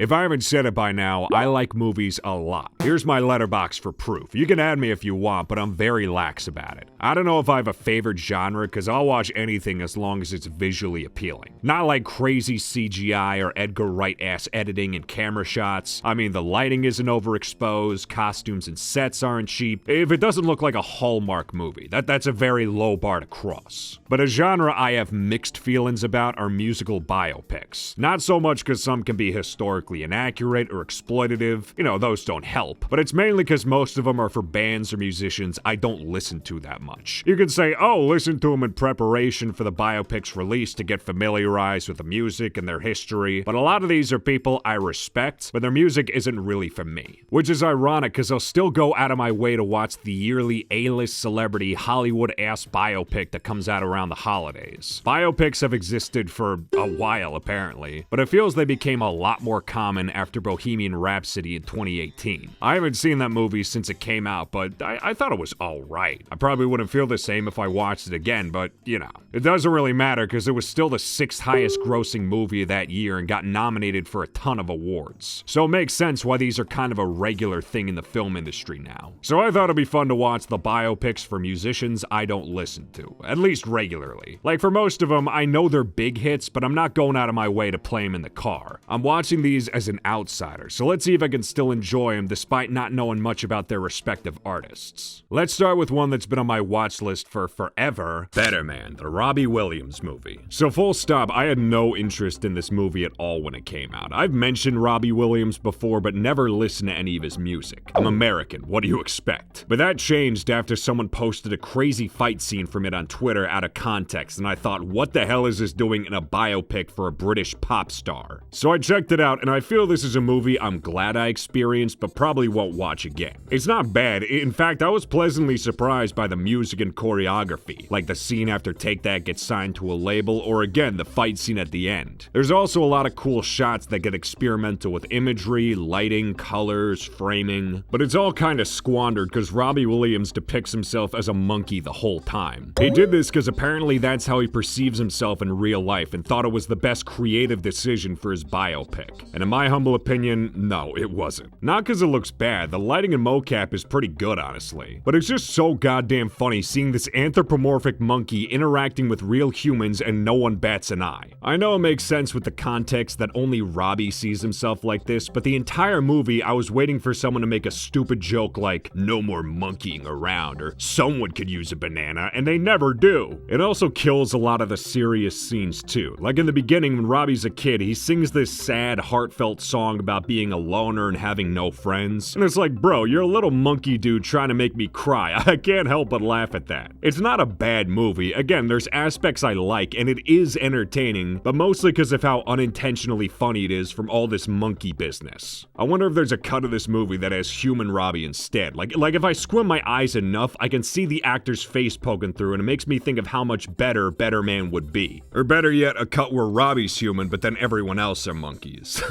If I haven't said it by now, I like movies a lot. Here's my letterbox for proof. You can add me if you want, but I'm very lax about it. I don't know if I have a favorite genre, because I'll watch anything as long as it's visually appealing. Not like crazy CGI or Edgar Wright-ass editing and camera shots. I mean, the lighting isn't overexposed, costumes and sets aren't cheap. If it doesn't look like a Hallmark movie, that's a very low bar to cross. But a genre I have mixed feelings about are musical biopics. Not so much because some can be historically inaccurate or exploitative, you know, those don't help, but it's mainly because most of them are for bands or musicians I don't listen to that much. You can say, oh, listen to them in preparation for the biopic's release to get familiarized with the music and their history, but a lot of these are people I respect, but their music isn't really for me. Which is ironic because I'll still go out of my way to watch the yearly A-list celebrity Hollywood-ass biopic that comes out around the holidays. Biopics have existed for a while apparently, but it feels they became a lot more common after Bohemian Rhapsody in 2018. I haven't seen that movie since it came out, but I thought it was alright. I probably wouldn't feel the same if I watched it again, but you know, it doesn't really matter because it was still the 6th highest grossing movie of that year and got nominated for a ton of awards. So it makes sense why these are kind of a regular thing in the film industry now. So I thought it'd be fun to watch the biopics for musicians I don't listen to, at least regularly. Like for most of them, I know they're big hits, but I'm not going out of my way to play them in the car. I'm watching these as an outsider, so let's see if I can still enjoy them despite not knowing much about their respective artists. Let's start with one that's been on my watch list for forever, Better Man, the Robbie Williams movie. So full stop, I had no interest in this movie at all when it came out. I've mentioned Robbie Williams before, but never listened to any of his music. I'm American, what do you expect? But that changed after someone posted a crazy fight scene from it on Twitter out of context, and I thought, what the hell is this doing in a biopic for a British pop star? So I checked it out, and I feel this is a movie I'm glad I experienced, but probably won't watch again. It's not bad. In fact, I was pleasantly surprised by the music and choreography, like the scene after Take That gets signed to a label, or again, the fight scene at the end. There's also a lot of cool shots that get experimental with imagery, lighting, colors, framing, but it's all kind of squandered because Robbie Williams depicts himself as a monkey the whole time. He did this because apparently that's how he perceives himself in real life and thought it was the best creative decision for his biopic. And in my humble opinion, no, it wasn't. Not because it looks bad, the lighting and mocap is pretty good honestly, but it's just so goddamn funny seeing this anthropomorphic monkey interacting with real humans and no one bats an eye. I know it makes sense with the context that only Robbie sees himself like this, but the entire movie I was waiting for someone to make a stupid joke like, no more monkeying around, or someone could use a banana, and they never do. It also kills a lot of the serious scenes too. Like in the beginning when Robbie's a kid, he sings this sad, heartfelt song about being a loner and having no friends. And it's like, bro, you're a little monkey dude trying to make me cry. I can't help but laugh at that. It's not a bad movie. Again, there's aspects I like, and it is entertaining, but mostly because of how unintentionally funny it is from all this monkey business. I wonder if there's a cut of this movie that has human Robbie instead. Like if I squint my eyes enough, I can see the actor's face poking through, and it makes me think of how much better Better Man would be. Or better yet, a cut where Robbie's human, but then everyone else are monkeys.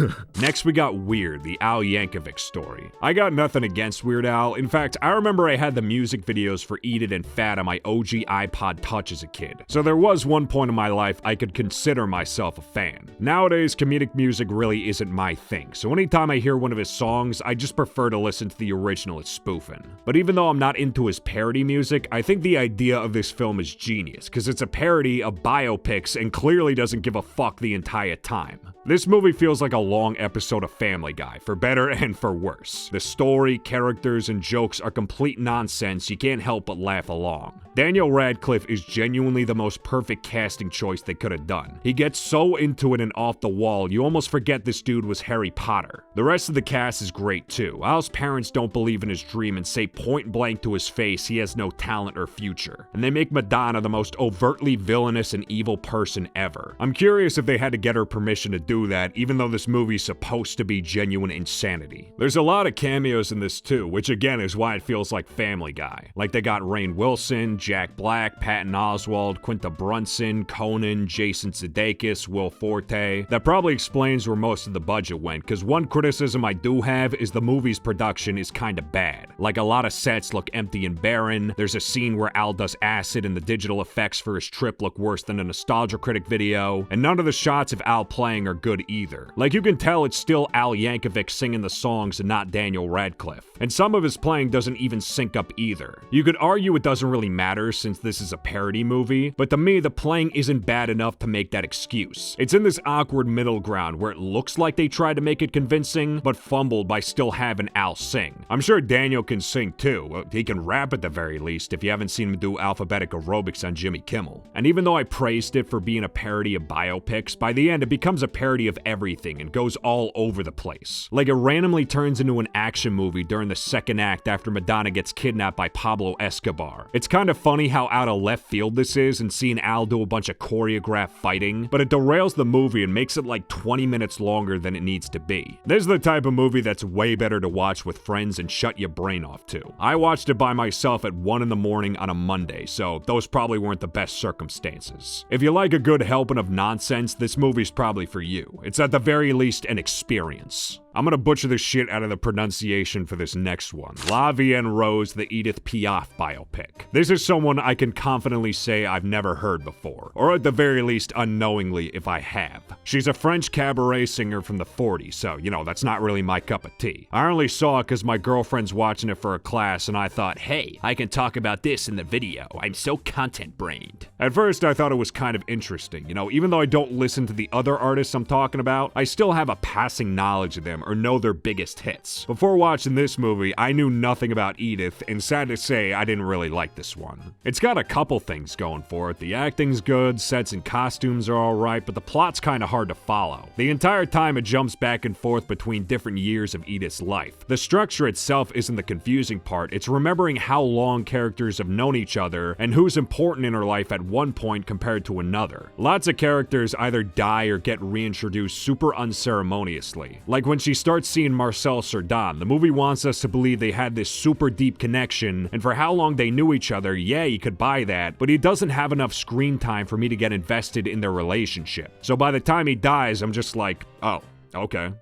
Next we got Weird, the Al Yankovic story. I got nothing against Weird Al. In fact, I remember I had the music videos for Eat It and Fat on my OG iPod Touch as a kid. So there was one point in my life I could consider myself a fan. Nowadays, comedic music really isn't my thing, so anytime I hear one of his songs, I just prefer to listen to the original it's spoofing. But even though I'm not into his parody music, I think the idea of this film is genius, because it's a parody of biopics and clearly doesn't give a fuck the entire time. This movie feels like a long episode of Family Guy, for better and for worse. The story, characters, and jokes are complete nonsense, you can't help but laugh along. Daniel Radcliffe is genuinely the most perfect casting choice they could have done. He gets so into it and off the wall, you almost forget this dude was Harry Potter. The rest of the cast is great too. Al's parents don't believe in his dream and say point blank to his face he has no talent or future. And they make Madonna the most overtly villainous and evil person ever. I'm curious if they had to get her permission to do that, even though this movie's supposed to be genuine insanity. There's a lot of cameos in this too, which again is why it feels like Family Guy. Like they got Rainn Wilson, Jack Black, Patton Oswalt, Quinta Brunson, Conan, Jason Sudeikis, Will Forte. That probably explains where most of the budget went, because one criticism I do have is the movie's production is kinda bad. Like a lot of sets look empty and barren, there's a scene where Al does acid and the digital effects for his trip look worse than a Nostalgia Critic video, and none of the shots of Al playing are good either. Like you can tell it's still Al Yankovic singing the songs and not Daniel Radcliffe. And some of his playing doesn't even sync up either. You could argue it doesn't really matter since this is a parody movie, but to me, the playing isn't bad enough to make that excuse. It's in this awkward middle ground where it looks like they tried to make it convincing, but fumbled by still having Al sing. I'm sure Daniel can sing too. He can rap at the very least if you haven't seen him do alphabetic aerobics on Jimmy Kimmel. And even though I praised it for being a parody of Bio-Pics, by the end it becomes a parody of everything and goes all over the place. Like it randomly turns into an action movie during the second act after Madonna gets kidnapped by Pablo Escobar. It's kind of funny how out of left field this is and seeing Al do a bunch of choreographed fighting, but it derails the movie and makes it like 20 minutes longer than it needs to be. This is the type of movie that's way better to watch with friends and shut your brain off to. I watched it by myself at 1 in the morning on a Monday, so those probably weren't the best circumstances. If you like a good helping of nonsense, this movie's probably for you. It's at the very least an experience. I'm gonna butcher the shit out of the pronunciation for this next one. La Vie en Rose, the Edith Piaf biopic. This is someone I can confidently say I've never heard before, or at the very least unknowingly if I have. She's a French cabaret singer from the 40s, so, you know, that's not really my cup of tea. I only saw it because my girlfriend's watching it for a class and I thought, hey, I can talk about this in the video. I'm so content-brained. At first, I thought it was kind of interesting. You know, even though I don't listen to the other artists I'm talking about, I still have a passing knowledge of them or know their biggest hits. Before watching this movie, I knew nothing about Edith, and sad to say, I didn't really like this one. It's got a couple things going for it. The acting's good, sets and costumes are alright, but the plot's kinda hard to follow. The entire time it jumps back and forth between different years of Edith's life. The structure itself isn't the confusing part, it's remembering how long characters have known each other and who's important in her life at one point compared to another. Lots of characters either die or get reintroduced super unceremoniously. Like when she starts seeing Marcel Cerdan, the movie wants us to believe they had this super deep connection, and for how long they knew each other, yeah, you could buy that, but he doesn't have enough screen time for me to get invested in their relationship. So by the time he dies, I'm just like, oh, okay.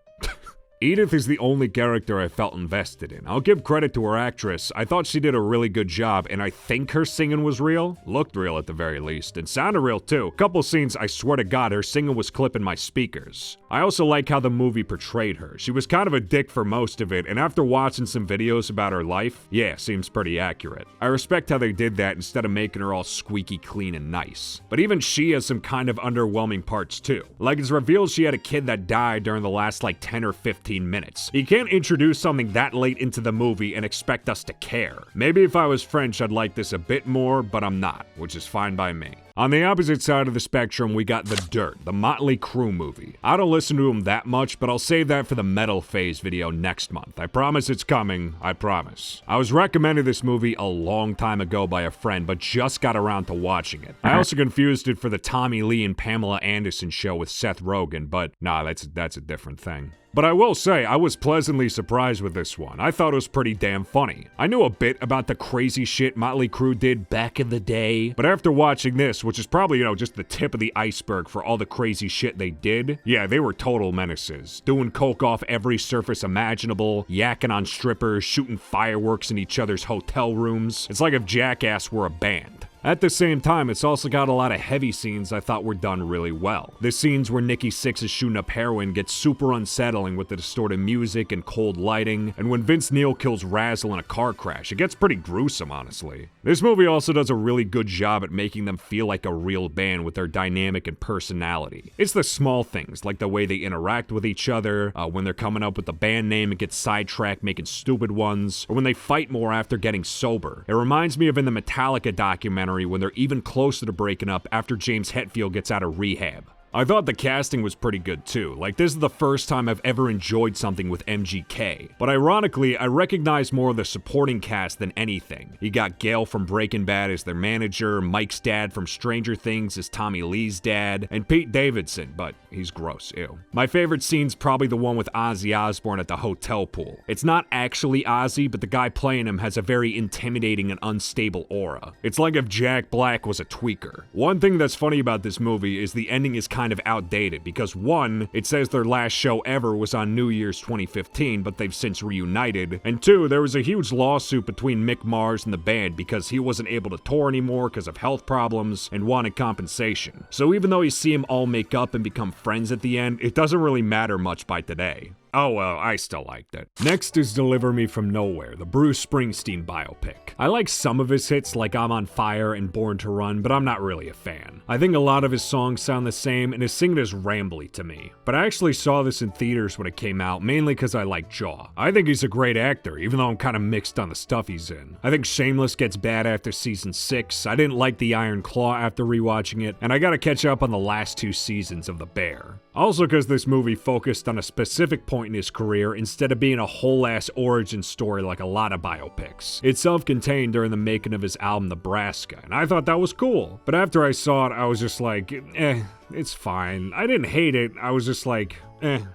Edith is the only character I felt invested in. I'll give credit to her actress. I thought she did a really good job, and I think her singing was real. Looked real at the very least, and sounded real too. Couple scenes, I swear to God, her singing was clipping my speakers. I also like how the movie portrayed her. She was kind of a dick for most of it, and after watching some videos about her life, yeah, seems pretty accurate. I respect how they did that instead of making her all squeaky clean and nice. But even she has some kind of underwhelming parts too. Like it's revealed she had a kid that died during the last like 10 or 15 minutes. You can't introduce something that late into the movie and expect us to care. Maybe if I was French, I'd like this a bit more, but I'm not, which is fine by me. On the opposite side of the spectrum, we got The Dirt, the Motley Crue movie. I don't listen to them that much, but I'll save that for the metal phase video next month. I promise it's coming, I promise. I was recommended this movie a long time ago by a friend, but just got around to watching it. I also confused it for the Tommy Lee and Pamela Anderson show with Seth Rogen, but nah, that's a different thing. But I will say, I was pleasantly surprised with this one. I thought it was pretty damn funny. I knew a bit about the crazy shit Motley Crue did back in the day, but after watching this, which is probably, you know, just the tip of the iceberg for all the crazy shit they did, yeah, they were total menaces. Doing coke off every surface imaginable, yakking on strippers, shooting fireworks in each other's hotel rooms. It's like if Jackass were a band. At the same time, it's also got a lot of heavy scenes I thought were done really well. The scenes where Nikki Sixx is shooting up heroin get super unsettling with the distorted music and cold lighting, and when Vince Neil kills Razzle in a car crash, it gets pretty gruesome, honestly. This movie also does a really good job at making them feel like a real band with their dynamic and personality. It's the small things, like the way they interact with each other, when they're coming up with the band name and get sidetracked making stupid ones, or when they fight more after getting sober. It reminds me of in the Metallica documentary when they're even closer to breaking up after James Hetfield gets out of rehab. I thought the casting was pretty good too. Like, this is the first time I've ever enjoyed something with MGK. But ironically, I recognize more of the supporting cast than anything. You got Gail from Breaking Bad as their manager, Mike's dad from Stranger Things as Tommy Lee's dad, and Pete Davidson, but he's gross, ew. My favorite scene's probably the one with Ozzy Osbourne at the hotel pool. It's not actually Ozzy, but the guy playing him has a very intimidating and unstable aura. It's like if Jack Black was a tweaker. One thing that's funny about this movie is the ending is kind of outdated because one, it says their last show ever was on New Year's 2015, but they've since reunited, and two, there was a huge lawsuit between Mick Mars and the band because he wasn't able to tour anymore because of health problems and wanted compensation. So even though you see them all make up and become friends at the end, it doesn't really matter much by today. Oh well, I still liked it. Next is Deliver Me From Nowhere, the Bruce Springsteen biopic. I like some of his hits like I'm on Fire and Born to Run, but I'm not really a fan. I think a lot of his songs sound the same and his singing is rambly to me. But I actually saw this in theaters when it came out, mainly because I like Jaw. I think he's a great actor, even though I'm kind of mixed on the stuff he's in. I think Shameless gets bad after season 6, I didn't like The Iron Claw after rewatching it, and I gotta catch up on the last 2 seasons of The Bear. Also because this movie focused on a specific point in his career instead of being a whole-ass origin story like a lot of biopics. It's self-contained during the making of his album Nebraska, and I thought that was cool. But after I saw it, I was just like, it's fine. I didn't hate it, I was just like,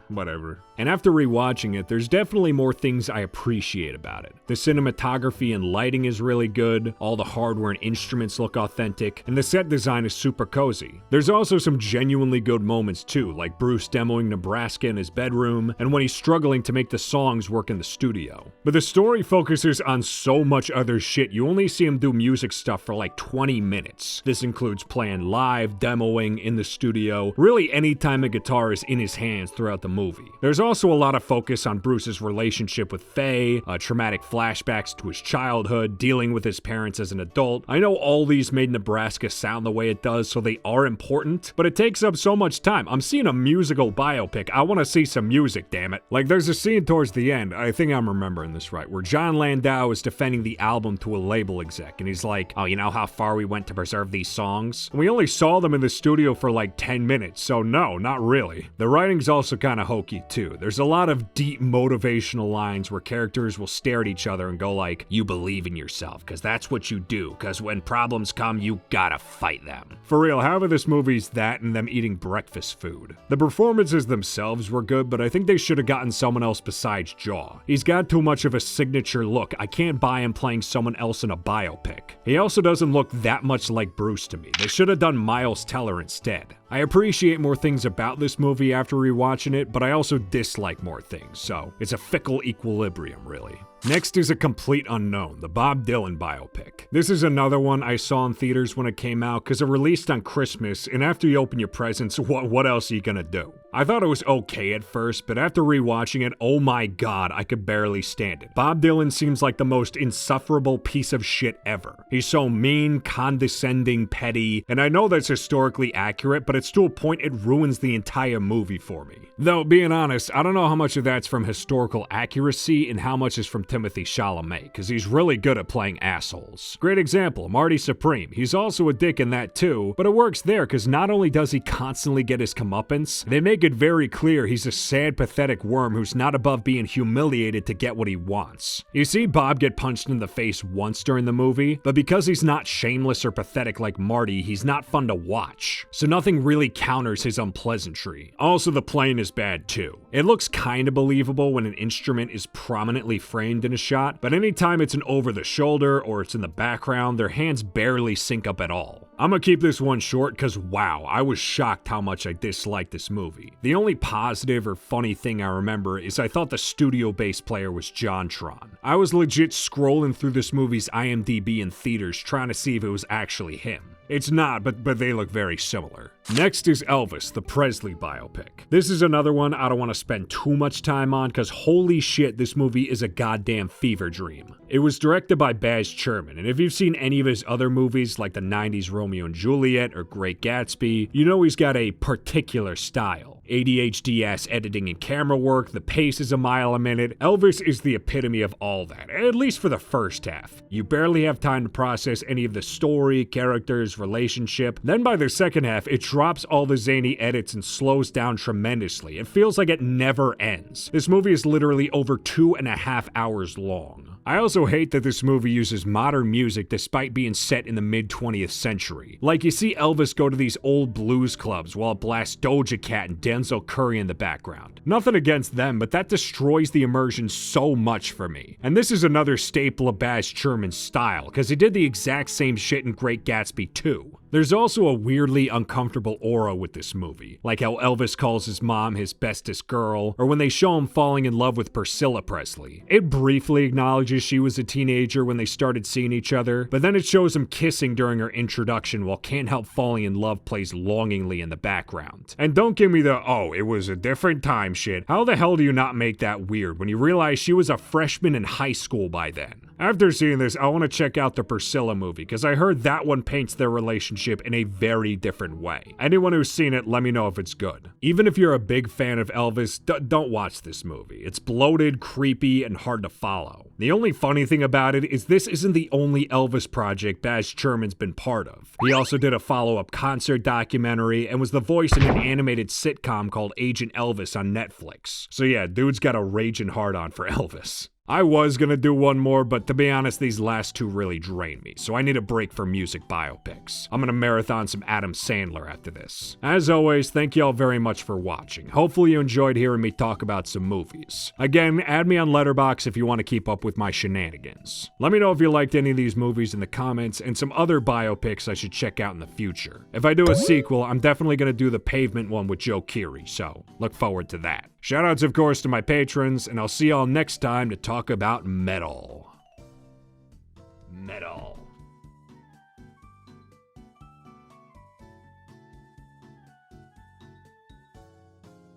whatever. And after rewatching it, there's definitely more things I appreciate about it. The cinematography and lighting is really good, all the hardware and instruments look authentic, and the set design is super cozy. There's also some genuinely good moments too, like Bruce demoing Nebraska in his bedroom, and when he's struggling to make the songs work in the studio. But the story focuses on so much other shit, you only see him do music stuff for like 20 minutes. This includes playing live, demoing, in the studio, really any time a guitar is in his hands throughout the movie. There's also a lot of focus on Bruce's relationship with Faye, traumatic flashbacks to his childhood, dealing with his parents as an adult. I know all these made Nebraska sound the way it does, so they are important, but it takes up so much time. I'm seeing a musical biopic. I want to see some music, damn it. Like, there's a scene towards the end, I think I'm remembering this right, where John Landau is defending the album to a label exec, and he's like, oh, you know how far we went to preserve these songs? And we only saw them in the studio for like 10 minutes, so no, not really. The writing's also kind of hokey too. There's a lot of deep motivational lines where characters will stare at each other and go like, you believe in yourself, cause that's what you do, cause when problems come, you gotta fight them. For real, half of this movie's that and them eating breakfast food. The performances themselves were good, but I think they should have gotten someone else besides Jaw. He's got too much of a signature look. I can't buy him playing someone else in a biopic. He also doesn't look that much like Bruce to me. They should have done Miles Teller instead. I appreciate more things about this movie after rewatching it, but I also dislike more things, so it's a fickle equilibrium, really. Next is A Complete Unknown, the Bob Dylan biopic. This is another one I saw in theaters when it came out because it released on Christmas, and after you open your presents, what else are you gonna do? I thought it was okay at first, but after rewatching it, oh my god, I could barely stand it. Bob Dylan seems like the most insufferable piece of shit ever. He's so mean, condescending, petty, and I know that's historically accurate, but it's to a point it ruins the entire movie for me. Though, being honest, I don't know how much of that's from historical accuracy and how much is from Timothy Chalamet, because he's really good at playing assholes. Great example, Marty Supreme. He's also a dick in that too, but it works there because not only does he constantly get his comeuppance, they make it very clear he's a sad, pathetic worm who's not above being humiliated to get what he wants. You see Bob get punched in the face once during the movie, but because he's not shameless or pathetic like Marty, he's not fun to watch. So nothing really counters his unpleasantry. Also, the playing is bad too. It looks kinda believable when an instrument is prominently framed in a shot, but anytime it's an over the shoulder or it's in the background, their hands barely sync up at all. I'm gonna keep this one short because wow, I was shocked how much I disliked this movie. The only positive or funny thing I remember is I thought the studio bass player was JonTron. I was legit scrolling through this movie's IMDb in theaters trying to see if it was actually him. It's not, but they look very similar. Next is Elvis, the Presley biopic. This is another one I don't want to spend too much time on because holy shit, this movie is a goddamn fever dream. It was directed by Baz Luhrmann, and if you've seen any of his other movies like the 90s Romeo and Juliet or Great Gatsby, you know he's got a particular style. ADHD-ass editing and camera work, the pace is a mile a minute. Elvis is the epitome of all that, at least for the first half. You barely have time to process any of the story, characters, relationship. Then by the second half, it drops all the zany edits and slows down tremendously. It feels like it never ends. This movie is literally over 2.5 hours long. I also hate that this movie uses modern music despite being set in the mid-20th century. Like, you see Elvis go to these old blues clubs while it blasts Doja Cat and Denzel Curry in the background. Nothing against them, but that destroys the immersion so much for me. And this is another staple of Baz Luhrmann's style, because he did the exact same shit in Great Gatsby too. There's also a weirdly uncomfortable aura with this movie, like how Elvis calls his mom his bestest girl, or when they show him falling in love with Priscilla Presley. It briefly acknowledges she was a teenager when they started seeing each other, but then it shows him kissing during her introduction while Can't Help Falling in Love plays longingly in the background. And don't give me the, oh, it was a different time shit. How the hell do you not make that weird when you realize she was a freshman in high school by then? After seeing this, I want to check out the Priscilla movie, because I heard that one paints their relationship in a very different way. Anyone who's seen it, let me know if it's good. Even if you're a big fan of Elvis, don't watch this movie. It's bloated, creepy, and hard to follow. The only funny thing about it is this isn't the only Elvis project Baz Luhrmann's been part of. He also did a follow-up concert documentary and was the voice in an animated sitcom called Agent Elvis on Netflix. So yeah, dude's got a raging hard-on for Elvis. I was gonna do one more, but to be honest, these last two really drain me, so I need a break for music biopics. I'm gonna marathon some Adam Sandler after this. As always, thank y'all very much for watching. Hopefully you enjoyed hearing me talk about some movies. Again, add me on Letterboxd if you want to keep up with my shenanigans. Let me know if you liked any of these movies in the comments and some other biopics I should check out in the future. If I do a sequel, I'm definitely gonna do the Pavement one with Joe Keery, so look forward to that. Shoutouts, of course, to my patrons, and I'll see y'all next time to talk about metal. Metal.